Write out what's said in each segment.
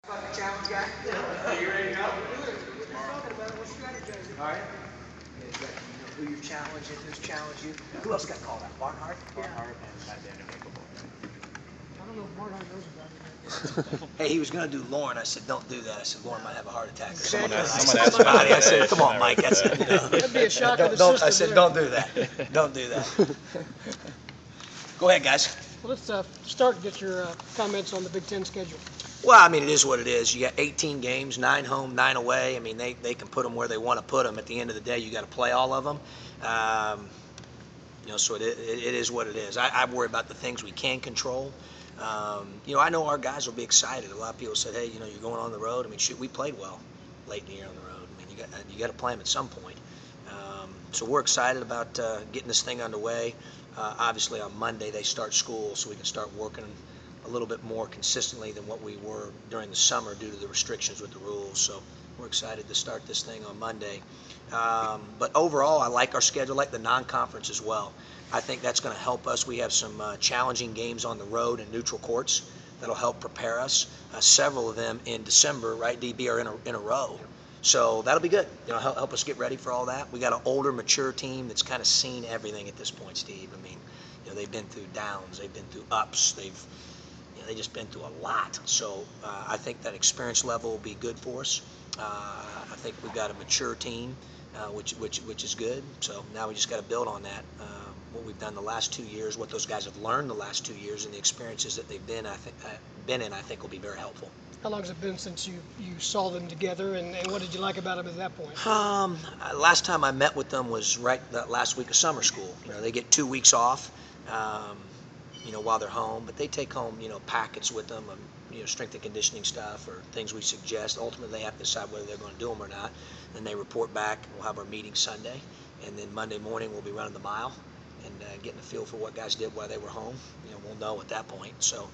Fucking challenge guy. Are you ready to go? All right. You know who you're challenging, who's challenged you. Who else got called out? Barnhart? Barnhart and Matt Vanderwinkle. I don't know if Barnhart knows about it. Hey, he was going to do Lauren. I said, don't do that. I said, Lauren might have a heart attack. Or something. Exactly. I said, that's about it. I said, come on, Mike. I said, you know. That'd be a shock of the Don't, system I said, there. don't do that. Don't do that. Go ahead, guys. Well, let's start and get your comments on the Big Ten schedule. Well, I mean, it is what it is. You got 18 games, 9 home, 9 away. I mean, they can put them where they want to put them. At the end of the day, you got to play all of them. You know, so it is what it is. I worry about the things we can control. You know, I know our guys will be excited. A lot of people said, hey, you know, you're going on the road. I mean, shoot, we played well late in the year on the road. I mean, you got to play them at some point. So we're excited about getting this thing underway. Obviously, on Monday they start school, so we can start working a little bit more consistently than what we were during the summer due to the restrictions with the rules. So we're excited to start this thing on Monday. But overall, I like our schedule, I like the non-conference as well. I think that's going to help us. We have some challenging games on the road and neutral courts that'll help prepare us. Several of them in December, right, DB, are in a row. So that'll be good. You know, help us get ready for all that. We got an older, mature team that's kind of seen everything at this point, Steve. I mean, you know, they've been through downs, they've been through ups, they've just been through a lot. So I think that experience level will be good for us. I think we've got a mature team, which is good. So now we just got to build on that. What we've done the last 2 years, what those guys have learned the last 2 years, and the experiences that they've been in, I think will be very helpful. How long has it been since you saw them together, and what did you like about them at that point? Last time I met with them was right that last week of summer school. You know, they get 2 weeks off. You know, while they're home, but they take home, you know, packets with them, you know, strength and conditioning stuff or things we suggest. Ultimately, they have to decide whether they're going to do them or not. Then they report back. We'll have our meeting Sunday, and then Monday morning we'll be running the mile and getting a feel for what guys did while they were home. You know, we'll know at that point. So,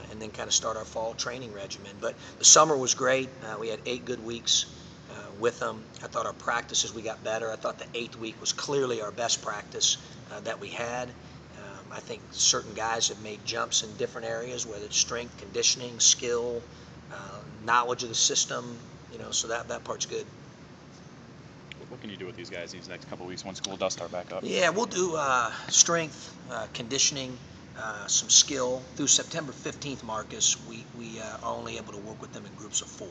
and then kind of start our fall training regimen. But the summer was great. We had 8 good weeks with them. I thought our practices, we got better. I thought the 8th week was clearly our best practice that we had. I think certain guys have made jumps in different areas, whether it's strength, conditioning, skill, knowledge of the system, you know, so that part's good. What can you do with these guys these next couple of weeks when school does start back up? Yeah, we'll do strength, conditioning, some skill. Through September 15th, Marcus, we are only able to work with them in groups of 4.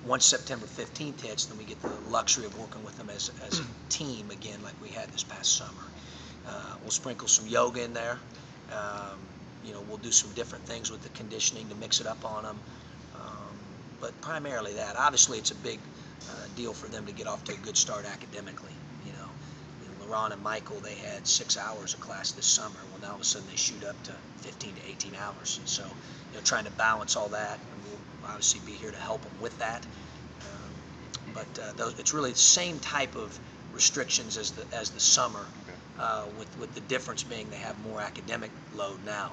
Once September 15th hits, then we get the luxury of working with them as a team again like we had this past summer. We'll sprinkle some yoga in there. You know, we'll do some different things with the conditioning to mix it up on them. But primarily that. Obviously, it's a big deal for them to get off to a good start academically. You know, Leron and Michael, they had 6 hours of class this summer. Well, now all of a sudden they shoot up to 15 to 18 hours. And so, you know, trying to balance all that, and we'll obviously be here to help them with that. It's really the same type of restrictions as the summer. With the difference being they have more academic load now.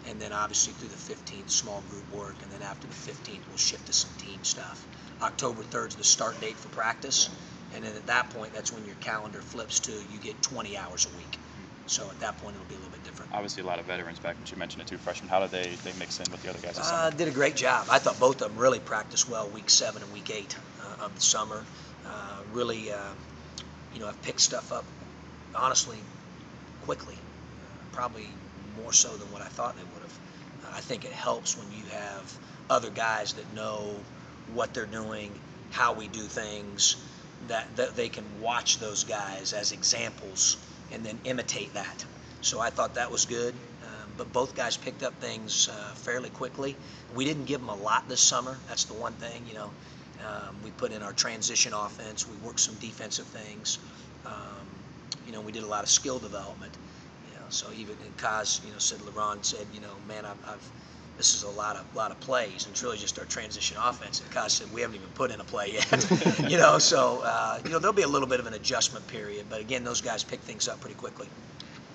And then obviously through the 15th, small group work, and then after the 15th, we'll shift to some team stuff. October 3rd is the start date for practice, and then at that point, that's when your calendar flips to you get 20 hours a week. So at that point, it'll be a little bit different. Obviously, a lot of veterans back, but you mentioned it too, freshmen. How did they mix in with the other guys this summer? Did a great job. I thought both of them really practiced well week 7 and week 8 of the summer. Really, you know, I've picked stuff up honestly quickly, probably more so than what I thought they would have. I think it helps when you have other guys that know what they're doing, how we do things, that they can watch those guys as examples and then imitate that. So I thought that was good. But both guys picked up things fairly quickly. We didn't give them a lot this summer. That's the one thing, you know. We put in our transition offense. We worked some defensive things. You know, we did a lot of skill development. You know, so even Kaz, you know, Leron said, you know, man, this is a lot of plays, and it's really just our transition offense. And Kaz said, we haven't even put in a play yet. You know, so you know, there'll be a little bit of an adjustment period, but again, those guys pick things up pretty quickly.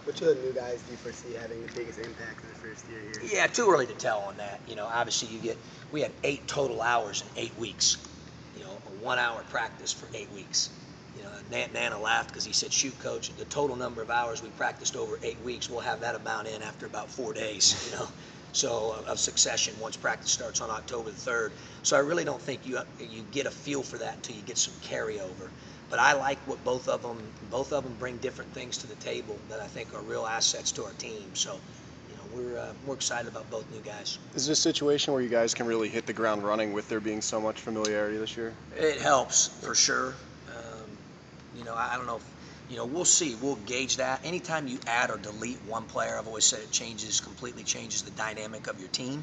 Which of the new guys do you foresee having the biggest impact in the first year here? Yeah, too early to tell on that. You know, obviously we had 8 total hours in 8 weeks. You know, a 1-hour practice for 8 weeks. You know, Nana laughed because he said, shoot, coach, the total number of hours we practiced over 8 weeks, we'll have that amount in after about 4 days, you know. so of succession once practice starts on October the 3rd. So I really don't think you get a feel for that until you get some carryover. But I like what both of them bring different things to the table that I think are real assets to our team. So, we're excited about both new guys. Is this a situation where you guys can really hit the ground running with there being so much familiarity this year? It helps for sure. I don't know if, we'll see. We'll gauge that. Anytime you add or delete one player, I've always said it completely changes the dynamic of your team.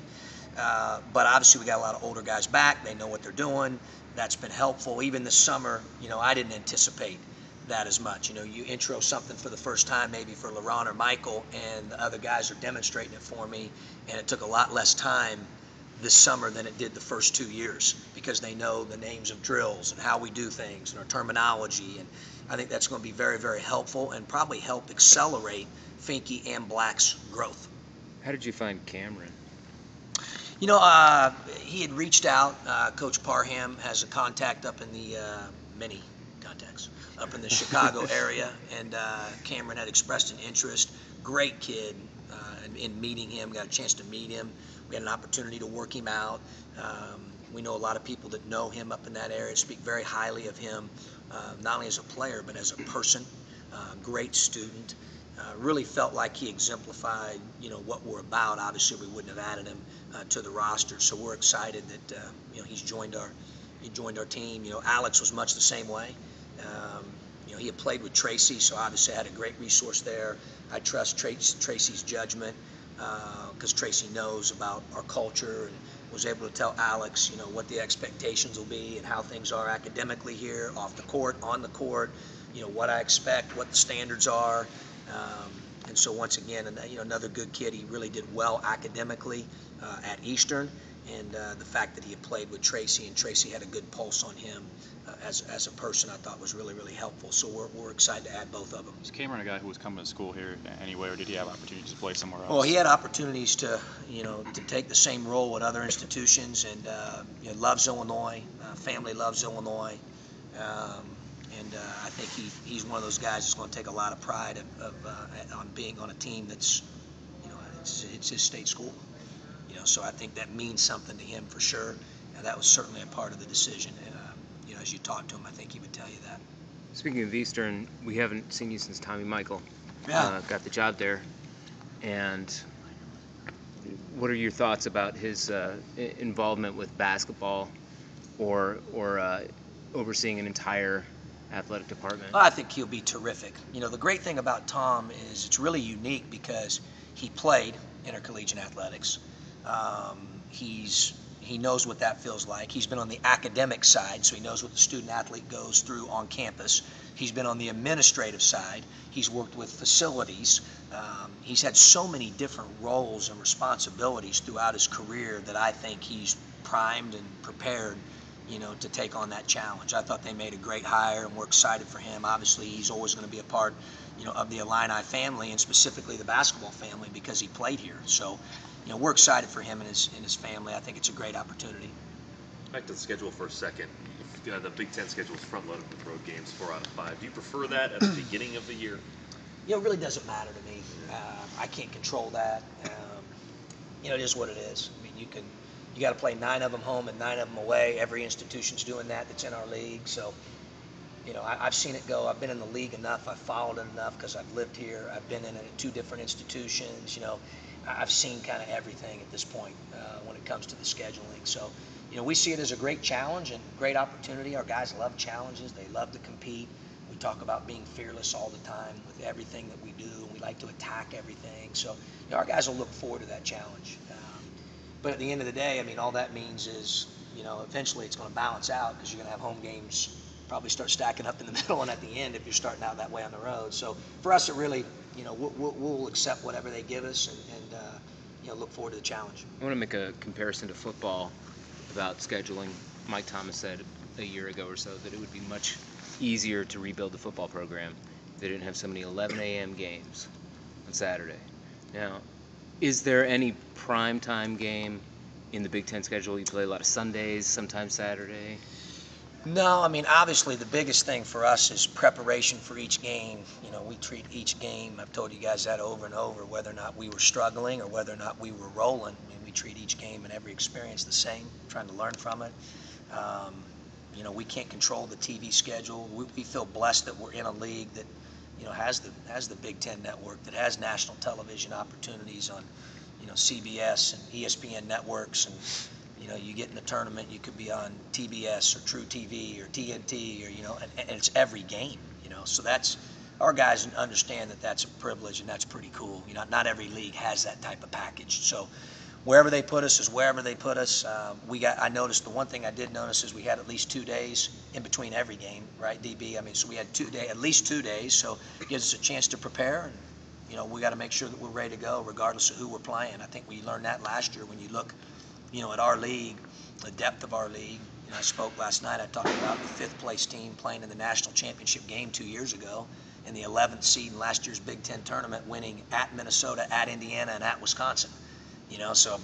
But obviously we got a lot of older guys back. They know what they're doing. That's been helpful. Even this summer, I didn't anticipate that as much. You intro something for the first time, maybe for Leron or Michael, and the other guys are demonstrating it for me, and it took a lot less time this summer than it did the first 2 years because they know the names of drills and how we do things and our terminology, and I think that's going to be very, very helpful and probably help accelerate Finke and Black's growth. How did you find Cameron? He had reached out. Coach Parham has a contact up in the many contacts up in the Chicago area, and Cameron had expressed an interest. Great kid. In meeting him, got a chance to meet him. We had an opportunity to work him out. We know a lot of people that know him up in that area, speak very highly of him, not only as a player but as a person. Great student. Really felt like he exemplified, what we're about. Obviously, we wouldn't have added him to the roster, so we're excited that he's joined our team. Alex was much the same way. He had played with Tracy, so obviously I had a great resource there. I trust Tracy's judgment because Tracy knows about our culture and was able to tell Alex, what the expectations will be and how things are academically here, off the court, on the court, what I expect, what the standards are. And so once again, another good kid. He really did well academically at Eastern, and the fact that he had played with Tracy and Tracy had a good pulse on him as a person, I thought was really, really helpful. So we're excited to add both of them. Was Cameron a guy who was coming to school here anyway, or did he have opportunities to play somewhere else? Well, he had opportunities to take the same role at other institutions, and loves Illinois. Family loves Illinois. And I think he's one of those guys that's going to take a lot of pride on being on a team that's, it's his state school. So I think that means something to him for sure. And that was certainly a part of the decision. And, as you talk to him, I think he would tell you that. Speaking of Eastern, we haven't seen you since Tommy Michael got the job there. And what are your thoughts about his involvement with basketball or overseeing an entire athletic department? I think he'll be terrific. The great thing about Tom is it's really unique because he played intercollegiate athletics. He knows what that feels like. He's been on the academic side, so he knows what the student athlete goes through on campus. He's been on the administrative side. He's worked with facilities. He's had so many different roles and responsibilities throughout his career that I think he's primed and prepared to take on that challenge. I thought they made a great hire, and we're excited for him. Obviously, he's always going to be a part, of the Illini family, and specifically the basketball family, because he played here. So, we're excited for him and his family. I think it's a great opportunity. Back to the schedule for a second. The Big Ten schedule is front-loaded with road games, 4 out of 5. Do you prefer that at the beginning of the year? It really doesn't matter to me. I can't control that. It is what it is. I mean, you got to play 9 of them home and 9 of them away. Every institution's doing that that's in our league. So, I've seen it go. I've been in the league enough. I've followed it enough because I've lived here. I've been in it at 2 different institutions. I've seen kind of everything at this point when it comes to the scheduling. So, we see it as a great challenge and great opportunity. Our guys love challenges. They love to compete. We talk about being fearless all the time with everything that we do. We like to attack everything. So, our guys will look forward to that challenge. But at the end of the day, I mean, all that means is, eventually it's going to balance out because you're going to have home games probably start stacking up in the middle and at the end if you're starting out that way on the road. So for us, it really, we'll accept whatever they give us and look forward to the challenge. I want to make a comparison to football about scheduling. Mike Thomas said a year ago or so that it would be much easier to rebuild the football program if they didn't have so many 11 a.m. games on Saturday. Now, is there any primetime game in the Big Ten schedule? You play a lot of Sundays, sometimes Saturday. No, I mean, obviously the biggest thing for us is preparation for each game. You know, we treat each game, I've told you guys that over and over, whether or not we were struggling or whether or not we were rolling. I mean, we treat each game and every experience the same, trying to learn from it. You know, we can't control the TV schedule. We feel blessed that we're in a league that, you know, has the Big Ten network, that has national television opportunities on, you know, CBS and ESPN networks, and you know, you get in the tournament, you could be on TBS or True TV or TNT, or, you know, and it's every game, you know. So that's, our guys understand that that's a privilege, and that's pretty cool. You know, not every league has that type of package. So wherever they put us is wherever they put us. I noticed, the one thing I did notice is we had at least 2 days in between every game, right, DB? I mean, so we had at least 2 days, so it gives us a chance to prepare, and, you know, we got to make sure that we're ready to go regardless of who we're playing. I think we learned that last year when you look, you know, at our league, the depth of our league. You know, I spoke last night, I talked about the 5th place team playing in the national championship game 2 years ago, and the 11th seed in last year's Big Ten tournament, winning at Minnesota, at Indiana, and at Wisconsin. You know, so,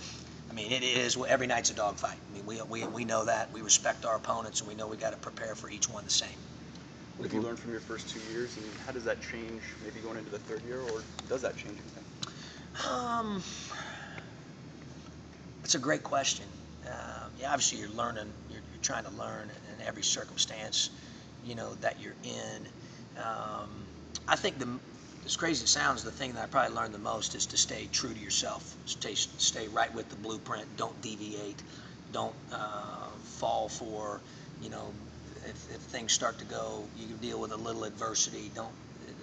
I mean, it is, every night's a dogfight. I mean, we know that. We respect our opponents, and we know we got to prepare for each one the same. What have you learned from your first 2 years, and how does that change maybe going into the 3rd year, or does that change anything? It's a great question. Yeah, obviously you're learning, you're trying to learn in every circumstance, you know, that you're in. I think as crazy as it sounds, the thing that I probably learned the most is to stay true to yourself. Stay right with the blueprint. Don't deviate. Don't fall for, you know, if things start to go, you deal with a little adversity. Don't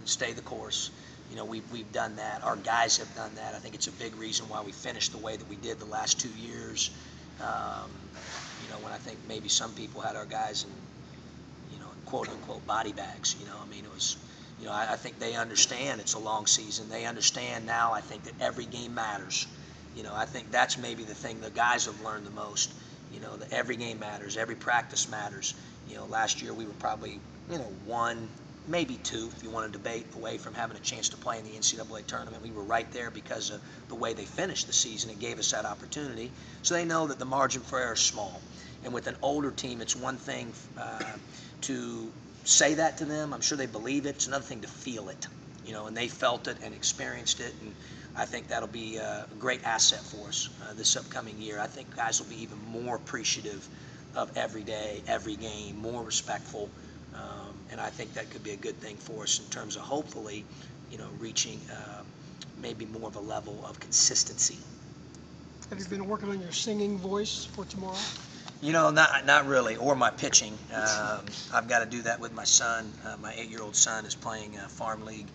stay the course. You know, we've done that. Our guys have done that. I think it's a big reason why we finished the way that we did the last 2 years. You know, when I think maybe some people had our guys in, you know, quote unquote body bags. You know, I mean, it was, you know, I think they understand it's a long season. They understand now, I think, that every game matters. You know, I think that's maybe the thing the guys have learned the most. You know, that every game matters, every practice matters. You know, last year we were probably, you know, 1, maybe 2, if you want to debate, away from having a chance to play in the NCAA tournament. We were right there because of the way they finished the season. It gave us that opportunity. So they know that the margin for error is small. And with an older team, it's one thing to say that to them. I'm sure they believe it. It's another thing to feel it. You know, and they felt it and experienced it. And I think that'll be a great asset for us this upcoming year. I think guys will be even more appreciative of every day, every game, more respectful. And I think that could be a good thing for us in terms of hopefully, you know, reaching maybe more of a level of consistency. Have you been working on your singing voice for tomorrow? You know, not really, or my pitching. I've got to do that with my son. My 8-year-old son is playing farm league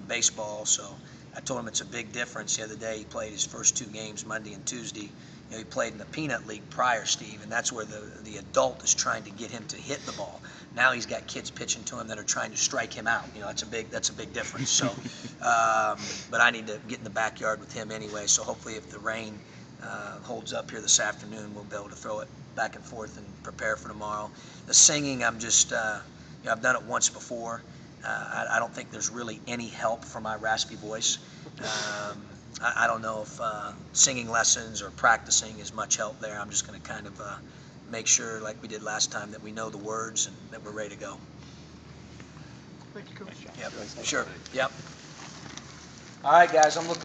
baseball, so I told him it's a big difference. The other day he played his first 2 games, Monday and Tuesday. You know, he played in the peanut league prior, Steve, and that's where the adult is trying to get him to hit the ball. Now he's got kids pitching to him that are trying to strike him out. You know, that's a big difference. So, but I need to get in the backyard with him anyway. So hopefully, if the rain holds up here this afternoon, we'll be able to throw it back and forth and prepare for tomorrow. The singing, I'm just, you know, I've done it once before. I don't think there's really any help for my raspy voice. I don't know if singing lessons or practicing is much help there. I'm just going to kind of make sure, like we did last time, that we know the words and that we're ready to go. Thank you, Coach. Yep, sure. Yep. All right, guys, I'm looking